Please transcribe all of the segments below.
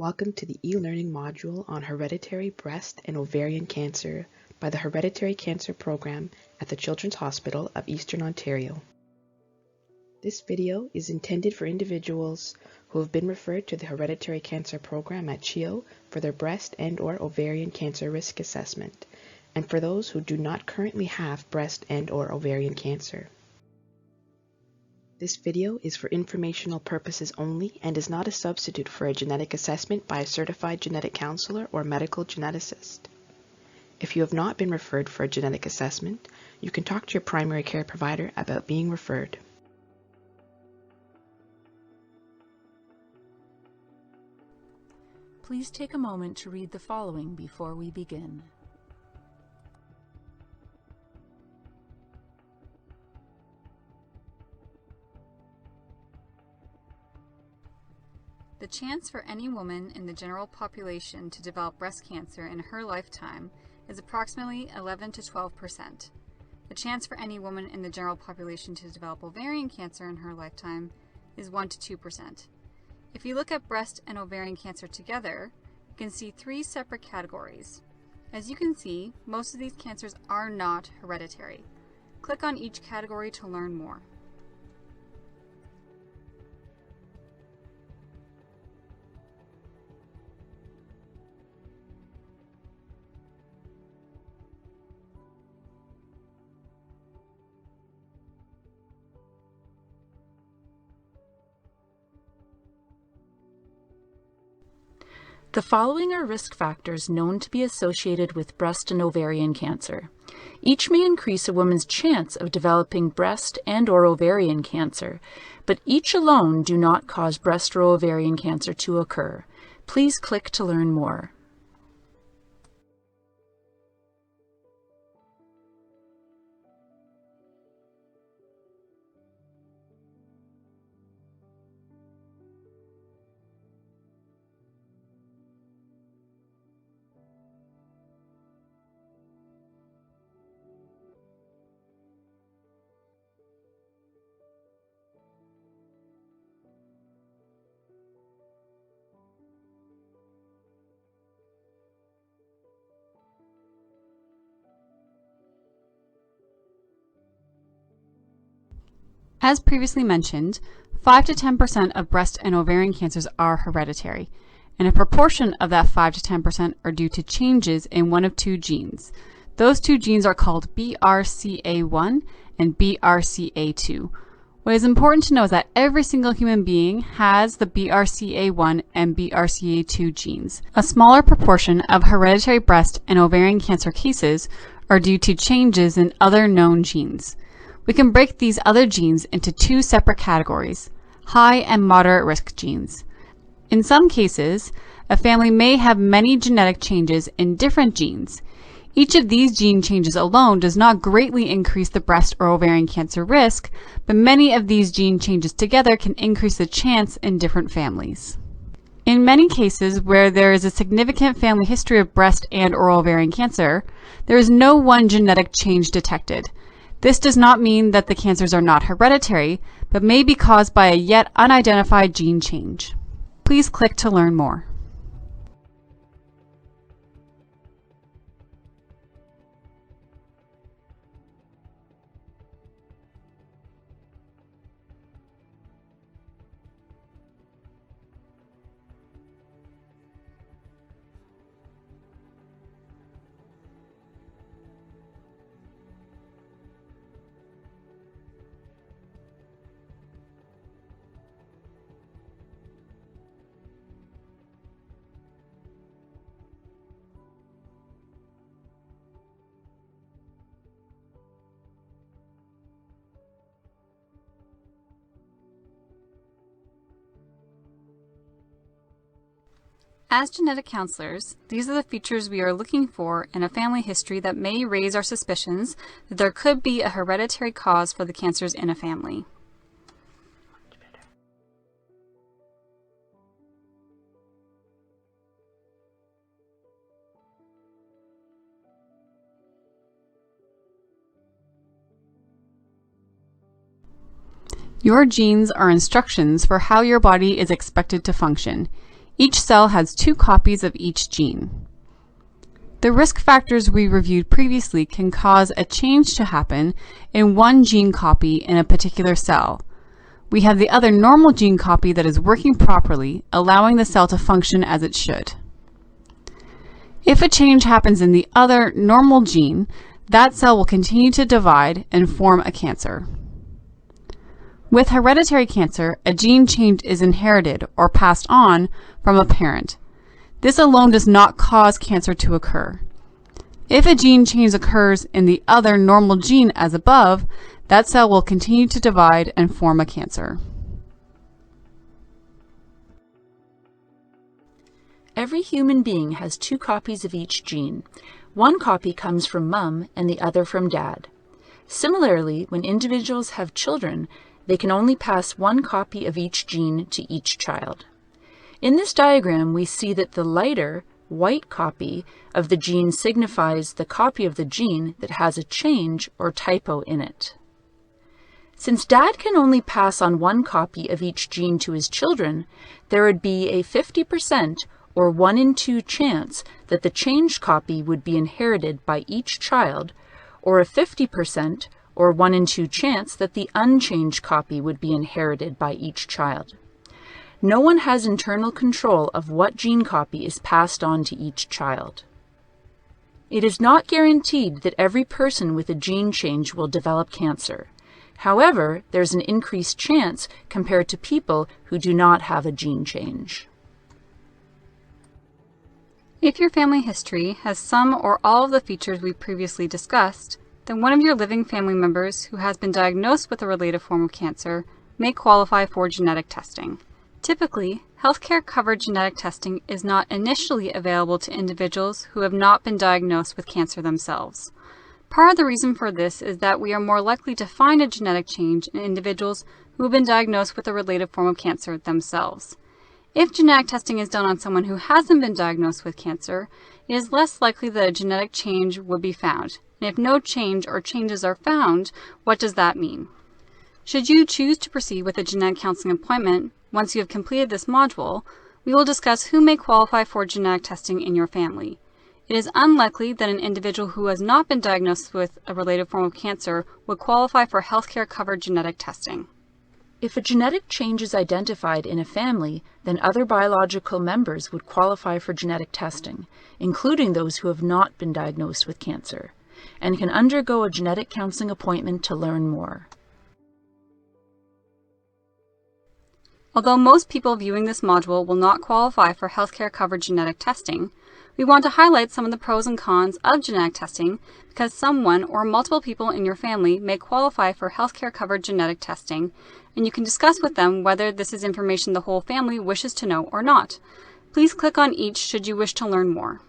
Welcome to the e-learning module on hereditary breast and ovarian cancer by the Hereditary Cancer Program at the Children's Hospital of Eastern Ontario. This video is intended for individuals who have been referred to the Hereditary Cancer Program at CHEO for their breast and/or ovarian cancer risk assessment, and for those who do not currently have breast and/or ovarian cancer. This video is for informational purposes only and is not a substitute for a genetic assessment by a certified genetic counselor or medical geneticist. If you have not been referred for a genetic assessment, you can talk to your primary care provider about being referred. Please take a moment to read the following before we begin. The chance for any woman in the general population to develop breast cancer in her lifetime is approximately 11 to 12%. The chance for any woman in the general population to develop ovarian cancer in her lifetime is 1 to 2%. If you look at breast and ovarian cancer together, you can see three separate categories. As you can see, most of these cancers are not hereditary. Click on each category to learn more. The following are risk factors known to be associated with breast and ovarian cancer. Each may increase a woman's chance of developing breast and/or ovarian cancer, but each alone do not cause breast or ovarian cancer to occur. Please click to learn more. As previously mentioned, 5 to 10% of breast and ovarian cancers are hereditary, and a proportion of that 5 to 10% are due to changes in one of two genes. Those two genes are called BRCA1 and BRCA2. What is important to know is that every single human being has the BRCA1 and BRCA2 genes. A smaller proportion of hereditary breast and ovarian cancer cases are due to changes in other known genes. We can break these other genes into two separate categories, high and moderate risk genes. In some cases, a family may have many genetic changes in different genes. Each of these gene changes alone does not greatly increase the breast or ovarian cancer risk, but many of these gene changes together can increase the chance in different families. In many cases where there is a significant family history of breast and/or ovarian cancer, there is no one genetic change detected. This does not mean that the cancers are not hereditary, but may be caused by a yet unidentified gene change. Please click to learn more. As genetic counselors, these are the features we are looking for in a family history that may raise our suspicions that there could be a hereditary cause for the cancers in a family. Your genes are instructions for how your body is expected to function. Each cell has 2 copies of each gene. The risk factors we reviewed previously can cause a change to happen in one gene copy in a particular cell. We have the other normal gene copy that is working properly, allowing the cell to function as it should. If a change happens in the other normal gene, that cell will continue to divide and form a cancer. With hereditary cancer, a gene change is inherited or passed on from a parent. This alone does not cause cancer to occur. If a gene change occurs in the other normal gene as above, that cell will continue to divide and form a cancer. Every human being has 2 copies of each gene. One copy comes from mom and the other from dad. Similarly, when individuals have children, they can only pass 1 copy of each gene to each child. In this diagram, we see that the lighter, white copy of the gene signifies the copy of the gene that has a change or typo in it. Since dad can only pass on 1 copy of each gene to his children, there would be a 50% or 1 in 2 chance that the changed copy would be inherited by each child, or a 50% or 1 in 2 chance that the unchanged copy would be inherited by each child. No one has internal control of what gene copy is passed on to each child. It is not guaranteed that every person with a gene change will develop cancer. However, there's an increased chance compared to people who do not have a gene change. If your family history has some or all of the features we previously discussed, then one of your living family members who has been diagnosed with a related form of cancer may qualify for genetic testing. Typically, healthcare-covered genetic testing is not initially available to individuals who have not been diagnosed with cancer themselves. Part of the reason for this is that we are more likely to find a genetic change in individuals who have been diagnosed with a related form of cancer themselves. If genetic testing is done on someone who hasn't been diagnosed with cancer, it is less likely that a genetic change would be found. And if no change or changes are found, what does that mean? Should you choose to proceed with a genetic counseling appointment, once you have completed this module, we will discuss who may qualify for genetic testing in your family. It is unlikely that an individual who has not been diagnosed with a related form of cancer would qualify for healthcare-covered genetic testing. If a genetic change is identified in a family, then other biological members would qualify for genetic testing, including those who have not been diagnosed with cancer, and can undergo a genetic counseling appointment to learn more. Although most people viewing this module will not qualify for healthcare-covered genetic testing, we want to highlight some of the pros and cons of genetic testing because someone or multiple people in your family may qualify for healthcare-covered genetic testing, and you can discuss with them whether this is information the whole family wishes to know or not. Please click on each should you wish to learn more.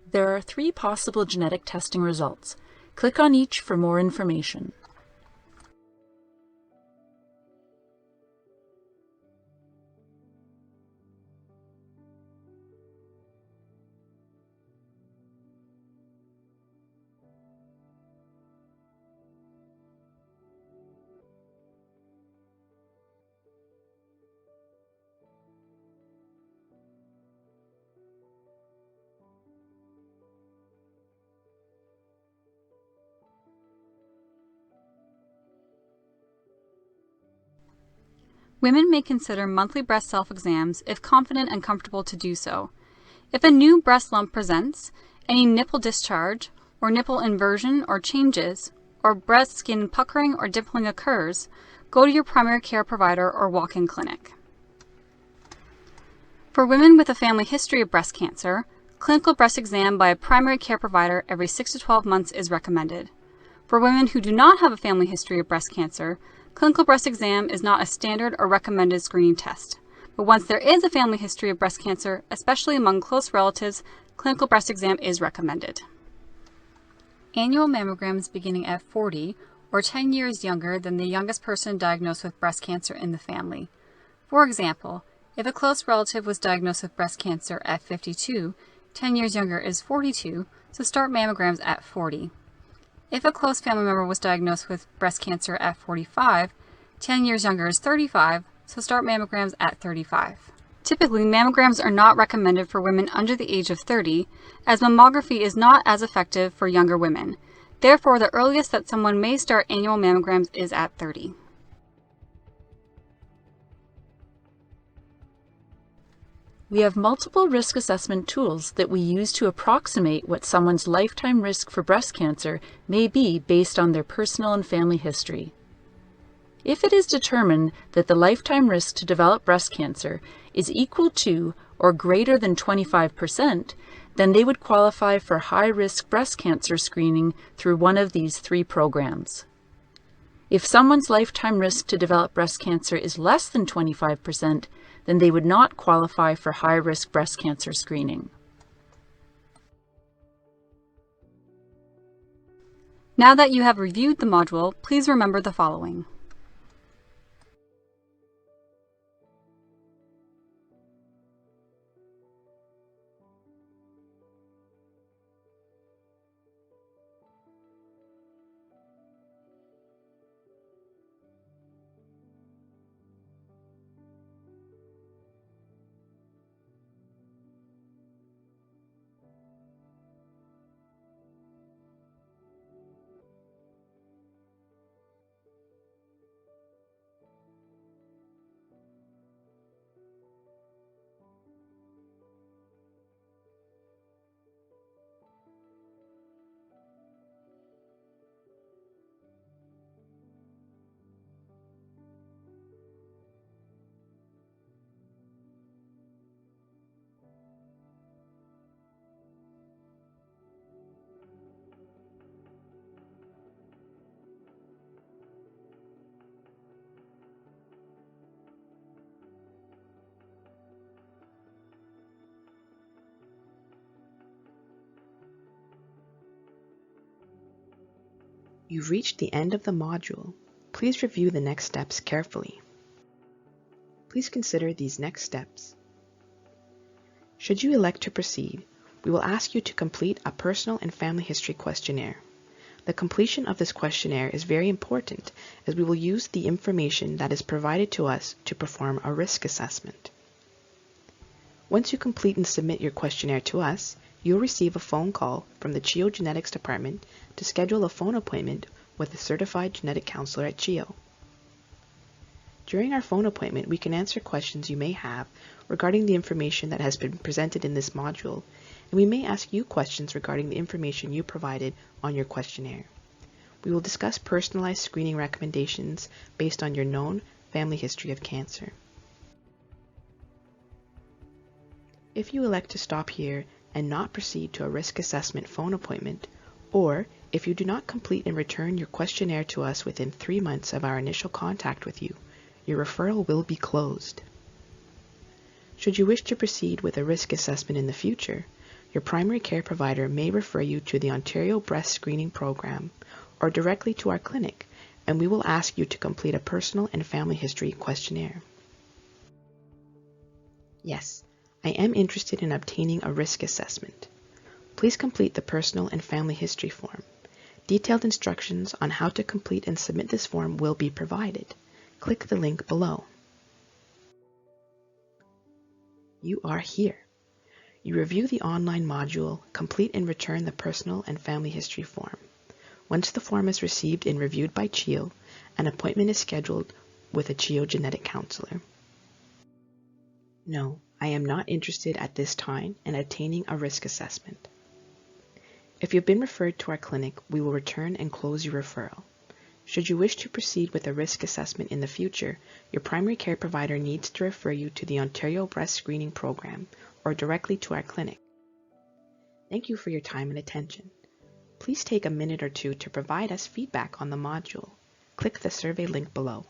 There are 3 possible genetic testing results. Click on each for more information. Women may consider monthly breast self-exams if confident and comfortable to do so. If a new breast lump presents, any nipple discharge, or nipple inversion or changes, or breast skin puckering or dimpling occurs, go to your primary care provider or walk-in clinic. For women with a family history of breast cancer, clinical breast exam by a primary care provider every 6 to 12 months is recommended. For women who do not have a family history of breast cancer, clinical breast exam is not a standard or recommended screening test. But once there is a family history of breast cancer, especially among close relatives, clinical breast exam is recommended. Annual mammograms beginning at 40 or 10 years younger than the youngest person diagnosed with breast cancer in the family. For example, if a close relative was diagnosed with breast cancer at 52, 10 years younger is 42, so start mammograms at 40. If a close family member was diagnosed with breast cancer at 45, 10 years younger is 35, so start mammograms at 35. Typically, mammograms are not recommended for women under the age of 30, as mammography is not as effective for younger women. Therefore, the earliest that someone may start annual mammograms is at 30. We have multiple risk assessment tools that we use to approximate what someone's lifetime risk for breast cancer may be based on their personal and family history. If it is determined that the lifetime risk to develop breast cancer is equal to or greater than 25%, then they would qualify for high-risk breast cancer screening through one of these 3 programs. If someone's lifetime risk to develop breast cancer is less than 25%, then they would not qualify for high-risk breast cancer screening. Now that you have reviewed the module, please remember the following. You've reached the end of the module. Please review the next steps carefully. Please consider these next steps. Should you elect to proceed, we will ask you to complete a personal and family history questionnaire. The completion of this questionnaire is very important as we will use the information that is provided to us to perform a risk assessment. Once you complete and submit your questionnaire to us, you'll receive a phone call from the CHEO Genetics Department to schedule a phone appointment with a certified genetic counselor at CHEO. During our phone appointment, we can answer questions you may have regarding the information that has been presented in this module, and we may ask you questions regarding the information you provided on your questionnaire. We will discuss personalized screening recommendations based on your known family history of cancer. If you elect to stop here and not proceed to a risk assessment phone appointment, or if you do not complete and return your questionnaire to us within 3 months of our initial contact with you, your referral will be closed. Should you wish to proceed with a risk assessment in the future, your primary care provider may refer you to the Ontario Breast Screening Program or directly to our clinic, and we will ask you to complete a personal and family history questionnaire. Yes, I am interested in obtaining a risk assessment. Please complete the personal and family history form. Detailed instructions on how to complete and submit this form will be provided. Click the link below. You are here. You review the online module, complete and return the personal and family history form. Once the form is received and reviewed by CHEO, an appointment is scheduled with a CHEO genetic counselor. No, I am not interested at this time in obtaining a risk assessment. If you've been referred to our clinic, we will return and close your referral. Should you wish to proceed with a risk assessment in the future, your primary care provider needs to refer you to the Ontario Breast Screening Program or directly to our clinic. Thank you for your time and attention. Please take a minute or two to provide us feedback on the module. Click the survey link below.